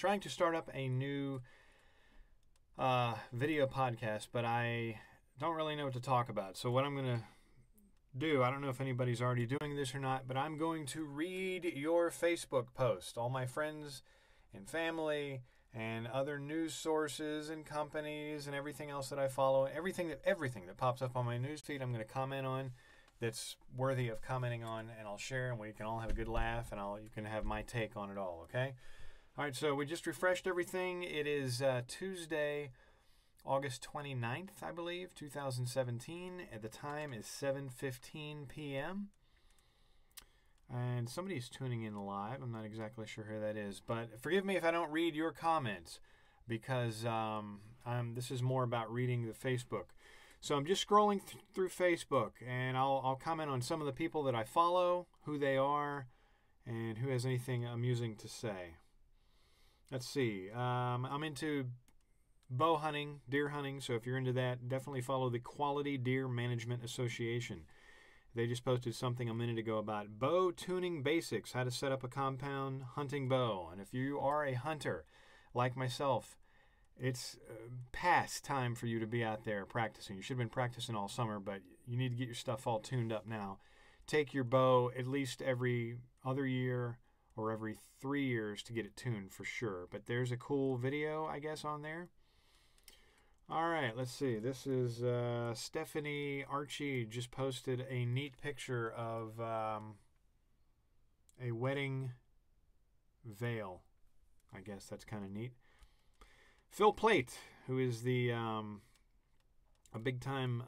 trying to start up a new video podcast, but I don't really know what to talk about. So what I'm going to do, I don't know if anybody's already doing this or not, but I'm going to read your Facebook post. All my friends and family and other news sources and companies and everything else that I follow, everything that pops up on my news feed, I'm going to comment on that's worthy of commenting on, and I'll share, and we can all have a good laugh, and you can have my take on it all, okay? All right, so we just refreshed everything. It is Tuesday, August 29th, I believe, 2017. At the time is 7:15 p.m. And somebody's tuning in live. I'm not exactly sure who that is, but forgive me if I don't read your comments, because this is more about reading the Facebook. So I'm just scrolling through Facebook, and I'll comment on some of the people that I follow, who they are, and who has anything amusing to say. Let's see. I'm into bow hunting, deer hunting, so if you're into that, definitely follow the Quality Deer Management Association. They just posted something a minute ago about bow tuning basics, how to set up a compound hunting bow. And if you are a hunter like myself, it's past time for you to be out there practicing. You should have been practicing all summer, but you need to get your stuff all tuned up now. Take your bow at least every other year or every 3 years to get it tuned for sure. But there's a cool video, I guess, on there. All right, let's see. This is Stephanie Archie just posted a neat picture of a wedding veil. I guess that's kind of neat. Phil Plait, who is a big-time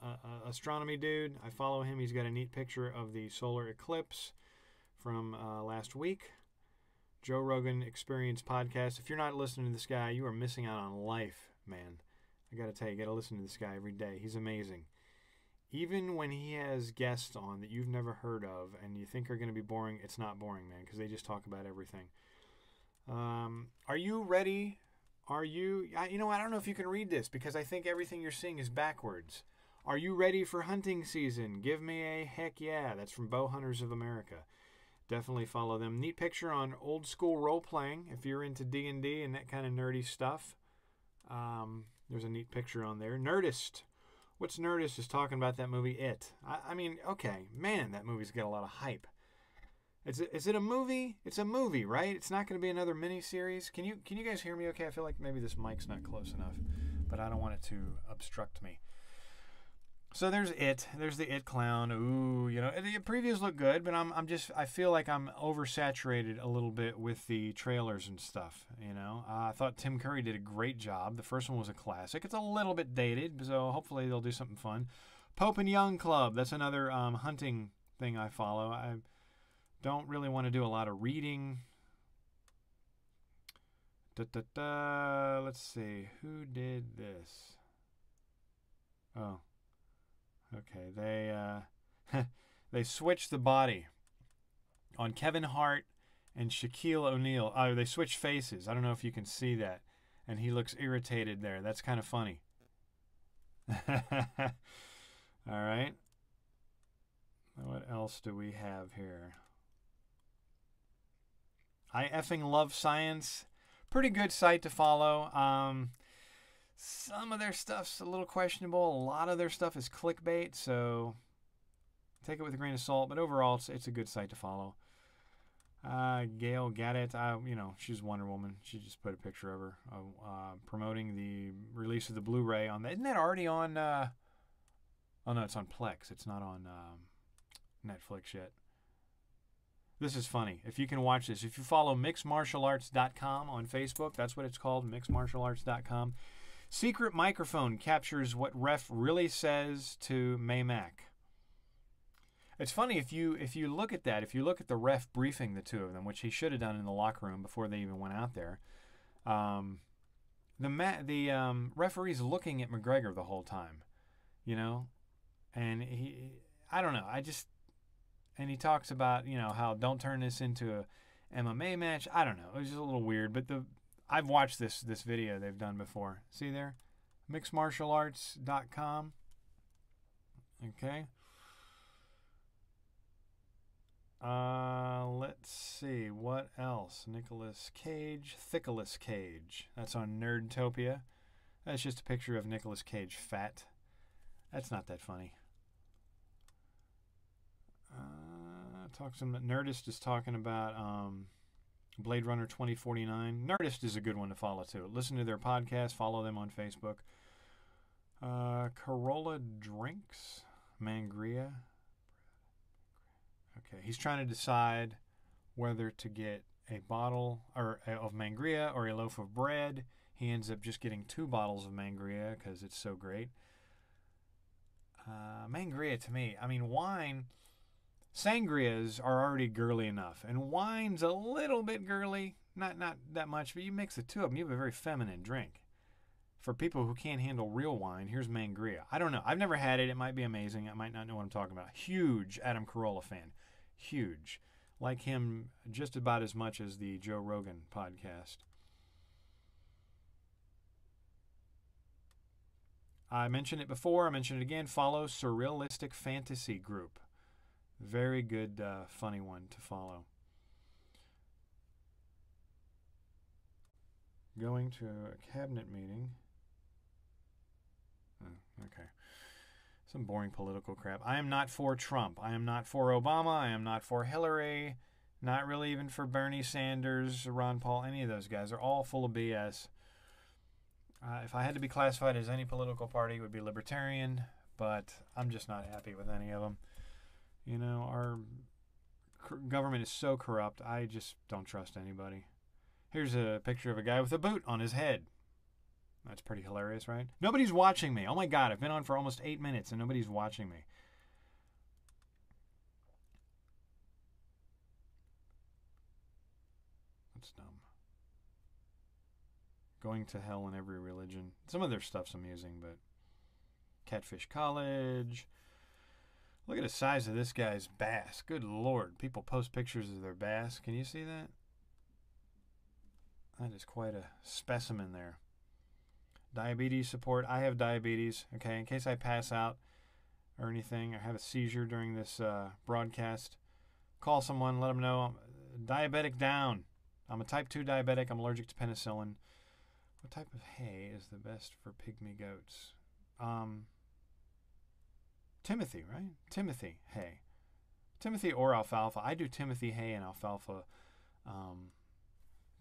astronomy dude. I follow him. He's got a neat picture of the solar eclipse from last week. Joe Rogan Experience podcast. If you're not listening to this guy, you are missing out on life, man. I got to tell you, you got to listen to this guy every day. He's amazing. Even when he has guests on that you've never heard of and you think are going to be boring, it's not boring, man, because they just talk about everything. Are you ready? You know, I don't know if you can read this because I think everything you're seeing is backwards. Are you ready for hunting season? Give me a heck yeah. That's from Bow Hunters of America. Definitely follow them. Neat picture on old school role playing. If you're into D&D and that kind of nerdy stuff, there's a neat picture on there. Nerdist. What's Nerdist is talking about that movie It. I mean, okay, man, that movie's got a lot of hype. Is it a movie? It's a movie, right? It's not going to be another mini-series. Can you guys hear me okay? I feel like maybe this mic's not close enough, but I don't want it to obstruct me. So there's It. There's the It clown. Ooh, you know, the previews look good, but I feel like I'm oversaturated a little bit with the trailers and stuff, you know. I thought Tim Curry did a great job. The first one was a classic. It's a little bit dated, so hopefully they'll do something fun. Pope and Young Club. That's another hunting thing I follow. I don't really want to do a lot of reading. Let's see. Who did this? Oh. Okay, they switched the body on Kevin Hart and Shaquille O'Neal. Oh, they switched faces. I don't know if you can see that. And he looks irritated there. That's kind of funny. All right. What else do we have here? I effing love science. Pretty good site to follow. Some of their stuff's a little questionable. A lot of their stuff is clickbait, so take it with a grain of salt. But overall, it's a good site to follow. Gail Gadget, you know, she's Wonder Woman. She just put a picture of her promoting the release of the Blu-ray on that. Isn't that already on? Oh no, it's on Plex. It's not on Netflix yet. This is funny. If you can watch this, if you follow mixedmartialarts.com on Facebook, that's what it's called, mixedmartialarts.com. Secret microphone captures what ref really says to Maymac. It's funny if you look at that, if you look at the ref briefing the two of them, which he should have done in the locker room before they even went out there. The referee's looking at McGregor the whole time, you know, and I don't know, and he talks about, you know, how don't turn this into a MMA match. I don't know, it was just a little weird, but I've watched this video they've done before. See there? mixedmartialarts.com. Okay. Let's see. What else? Nicolas Cage. Thickless Cage. That's on Nerdtopia. That's just a picture of Nicolas Cage fat. That's not that funny. Nerdist is talking about Blade Runner 2049. Nerdist is a good one to follow too. Listen to their podcast. Follow them on Facebook. Corolla Drinks. Mangria. Okay, he's trying to decide whether to get a bottle of Mangria or a loaf of bread. He ends up just getting 2 bottles of Mangria because it's so great. Mangria to me, I mean, wine, sangrias are already girly enough, and wine's a little bit girly, not that much, but you mix the two of them, you have a very feminine drink. For people who can't handle real wine, here's Mangria. I don't know. I've never had it. It might be amazing. I might not know what I'm talking about. Huge Adam Carolla fan. Huge. Like him just about as much as the Joe Rogan podcast. I mentioned it before. I mentioned it again. Follow Surrealistic Fantasy Group. Very good, funny one to follow. Going to a cabinet meeting. Okay. Some boring political crap. I am not for Trump. I am not for Obama. I am not for Hillary. Not really even for Bernie Sanders, Ron Paul, any of those guys. They're all full of BS. If I had to be classified as any political party, it would be Libertarian, but I'm just not happy with any of them. You know, our government is so corrupt, I just don't trust anybody. Here's a picture of a guy with a boot on his head. That's pretty hilarious, right? Nobody's watching me. Oh my God, I've been on for almost 8 minutes and nobody's watching me. That's dumb. Going to hell in every religion. Some of their stuff's amusing, but Catfish College. Look at the size of this guy's bass. Good Lord. People post pictures of their bass. Can you see that? That is quite a specimen there. Diabetes support. I have diabetes. Okay, in case I pass out or anything, or have a seizure during this broadcast, call someone, let them know I'm diabetic down. I'm a type 2 diabetic. I'm allergic to penicillin. What type of hay is the best for pygmy goats? Timothy, right? Timothy hay. Timothy or alfalfa. I do Timothy hay and alfalfa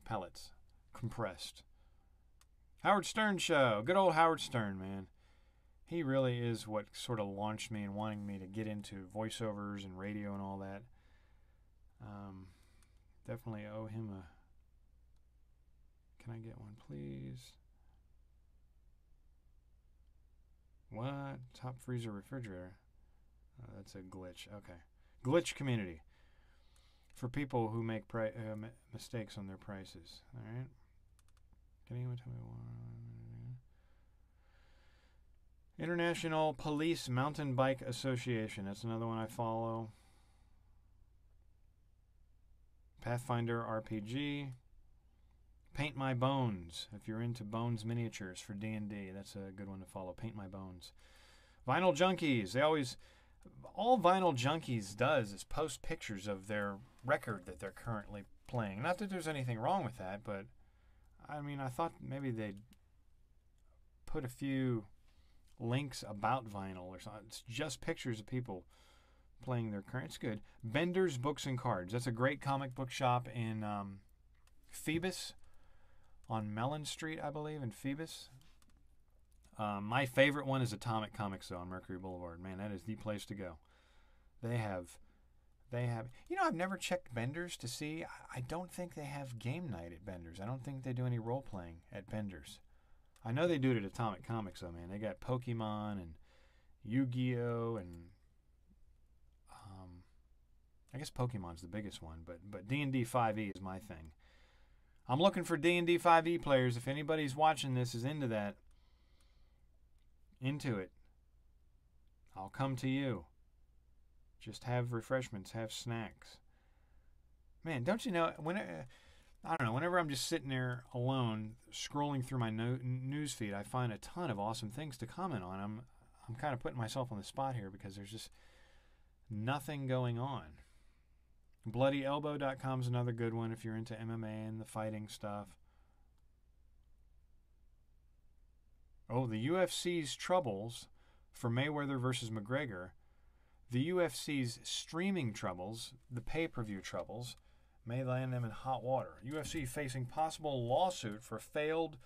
pellets, compressed. Howard Stern show. Good old Howard Stern, man. He really is what sort of launched me and wanting me to get into voiceovers and radio and all that. Definitely owe him a... Can I get one, please? What? Top freezer refrigerator. That's a glitch. Okay. Glitch community. For people who make mistakes on their prices. All right. Can anyone tell me why? International Police Mountain Bike Association. That's another one I follow. Pathfinder RPG. Paint My Bones. If you're into Bones miniatures for D&D, that's a good one to follow. Paint My Bones. Vinyl Junkies. They always... All Vinyl Junkies does is post pictures of their record that they're currently playing. Not that there's anything wrong with that, but... I mean, I thought maybe they'd put a few links about vinyl or something. It's just pictures of people playing their current. It's good. Bender's Books and Cards. That's a great comic book shop in Phoebus on Mellon Street, I believe, in Phoebus. My favorite one is Atomic Comics, though, on Mercury Boulevard. Man, that is the place to go. They have... You know, I've never checked Bender's to see. I don't think they have game night at Bender's. I don't think they do any role-playing at Bender's. I know they do it at Atomic Comics, though, man. They got Pokemon and Yu-Gi-Oh! And I guess Pokemon's the biggest one, but D&D 5e is my thing. I'm looking for D&D 5e players. If anybody's watching this is into that, into it, I'll come to you. Just have refreshments, have snacks. Man, don't you know, I don't know, whenever I'm just sitting there alone, scrolling through my news feed, I find a ton of awesome things to comment on. I'm kind of putting myself on the spot here because there's just nothing going on. BloodyElbow.com is another good one if you're into MMA and the fighting stuff. Oh, the UFC's troubles for Mayweather versus McGregor. The UFC's streaming troubles, the pay-per-view troubles, may land them in hot water. UFC facing possible lawsuit for failed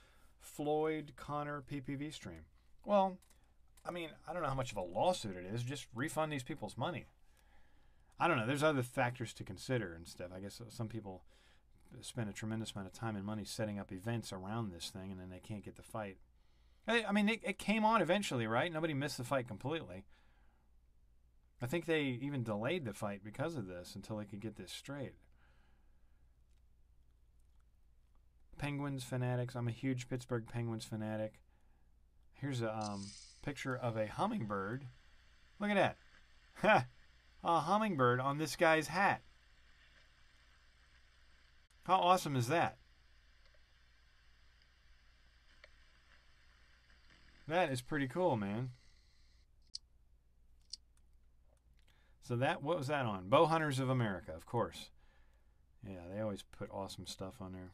Floyd-Conor PPV stream. Well, I mean, I don't know how much of a lawsuit it is. Just refund these people's money. I don't know. There's other factors to consider and stuff. I guess some people spend a tremendous amount of time and money setting up events around this thing, and then they can't get the fight. I mean, it came on eventually, right? Nobody missed the fight completely. I think they even delayed the fight because of this until they could get this straight. Penguins fanatics. I'm a huge Pittsburgh Penguins fanatic. Here's a picture of a hummingbird. Look at that. Ha! A hummingbird on this guy's hat. How awesome is that? That is pretty cool, man. So that, what was that on? Bow Hunters of America, of course. Yeah, they always put awesome stuff on there.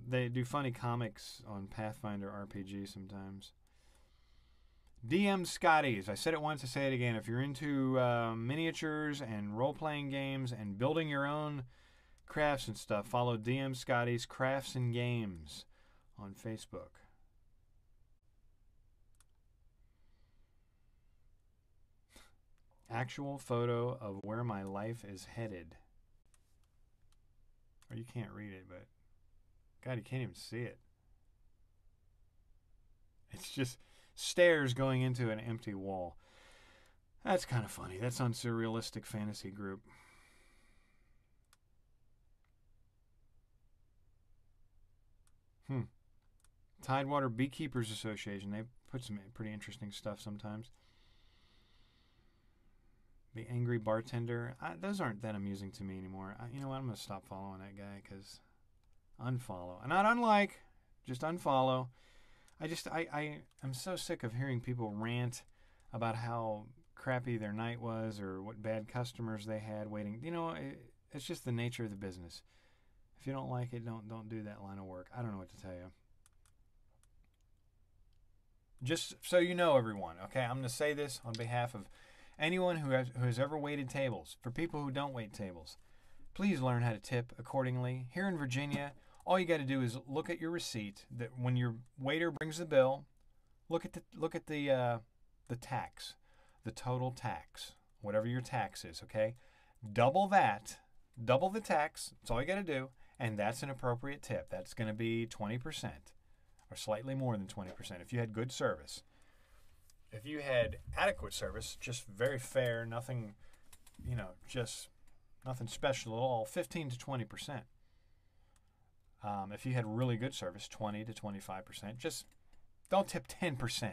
They do funny comics on Pathfinder RPG sometimes. DM Scotties. I said it once, I say it again. If you're into miniatures and role-playing games and building your own crafts and stuff, follow DM Scotties Crafts and Games on Facebook. Actual photo of where my life is headed. Or you can't read it, but God, you can't even see it. It's just stairs going into an empty wall. That's kind of funny. That's on Surrealistic Fantasy Group. Tidewater Beekeepers Association. They put some pretty interesting stuff sometimes. The Angry Bartender. Those aren't that amusing to me anymore. You know what? I'm going to stop following that guy because unfollow. Not unlike, just unfollow. I'm so sick of hearing people rant about how crappy their night was or what bad customers they had waiting. You know, it's just the nature of the business. If you don't like it, don't do that line of work. I don't know what to tell you. Just so you know, everyone, okay, I'm going to say this on behalf of anyone who has ever waited tables. For people who don't wait tables, please learn how to tip accordingly. Here in Virginia, all you got to do is look at your receipt. That when your waiter brings the bill, look at the tax, the total tax, whatever your tax is. Okay, double that, double the tax. That's all you got to do, and that's an appropriate tip. That's going to be 20%, or slightly more than 20% if you had good service. If you had adequate service, just very fair, nothing, just nothing special at all, 15 to 20%. If you had really good service, 20 to 25%. Just don't tip 10%.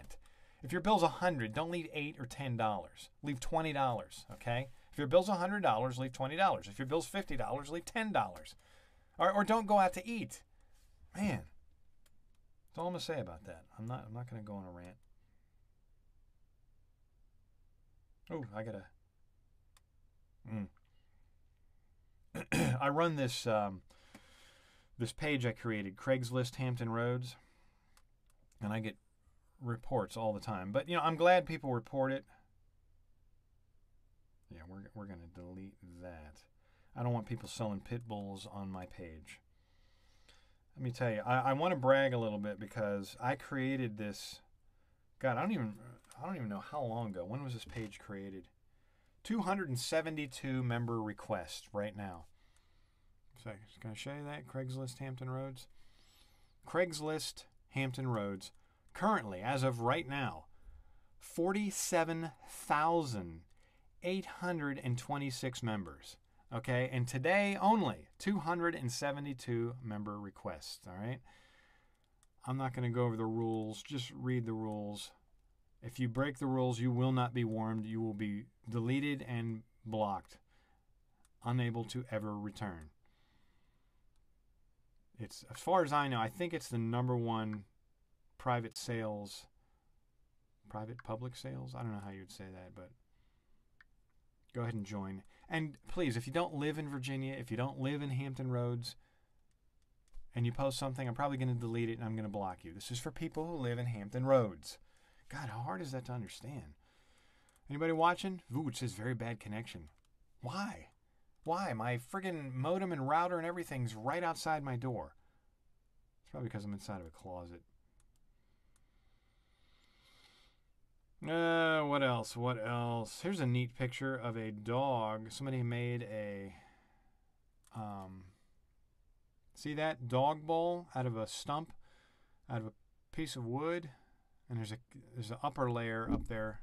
If your bill's $100, don't leave $8 or $10. Leave $20, okay? If your bill's $100, leave $20. If your bill's $50, leave $10. Or don't go out to eat. Man, that's all I'm going to say about that. I'm not going to go on a rant. Oh, I gotta. I run this this page I created, Craigslist Hampton Roads, and I get reports all the time. But I'm glad people report it. Yeah, we're gonna delete that. I don't want people selling pit bulls on my page. Let me tell you, I want to brag a little bit because I created this. God, I don't even know how long ago. When was this page created? 272 member requests right now. So I'm just going to show you that. Craigslist Hampton Roads. Craigslist Hampton Roads. Currently, as of right now, 47,826 members. Okay, and today only 272 member requests. All right. I'm not going to go over the rules. Just read the rules. If you break the rules, you will not be warned. You will be deleted and blocked, unable to ever return. It's, as far as I know, I think it's the #1 private sales private public sales. I don't know how you would say that, but go ahead and join. And please, if you don't live in Virginia, if you don't live in Hampton Roads, and you post something, I'm probably going to delete it and I'm going to block you. This is for people who live in Hampton Roads. God, how hard is that to understand? Anybody watching? Ooh, it says very bad connection. Why? Why? My friggin' modem and router and everything's right outside my door. It's probably because I'm inside of a closet. What else? What else? Here's a neat picture of a dog. Somebody made a, see that? Dog bowl out of a stump, out of a piece of wood. And there's an upper layer up there.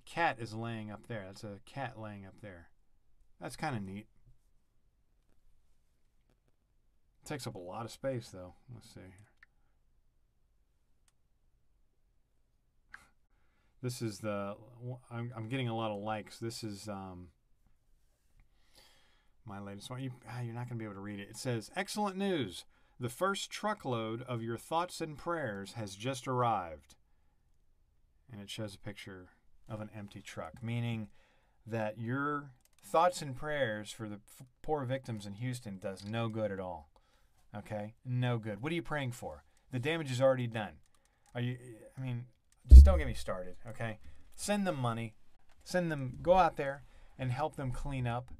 A cat is laying up there. That's a cat laying up there. That's kind of neat. It takes up a lot of space, though. Let's see. This is the, I'm getting a lot of likes. This is my latest one. You're not going to be able to read it. It says, excellent news. The first truckload of your thoughts and prayers has just arrived. And it shows a picture of an empty truck, meaning that your thoughts and prayers for the poor victims in Houston does no good at all. Okay? No good. What are you praying for? The damage is already done. Just don't get me started, okay? Send them money. Go out there and help them clean up.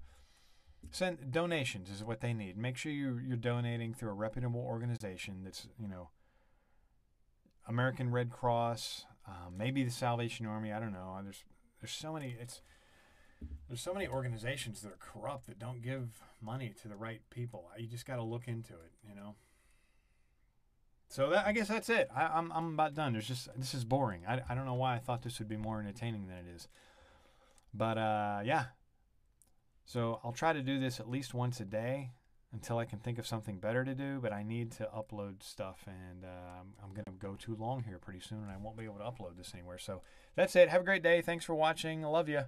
Send donations is what they need. Make sure you're donating through a reputable organization that's, American Red Cross, maybe the Salvation Army. I don't know. There's so many. There's so many organizations that are corrupt that don't give money to the right people. You just got to look into it, So I guess that's it. I'm about done. This is boring. I don't know why I thought this would be more entertaining than it is. But yeah. So I'll try to do this at least once a day until I can think of something better to do. But I need to upload stuff, and I'm going to go too long here pretty soon, and I won't be able to upload this anywhere. So that's it. Have a great day. Thanks for watching. I love you.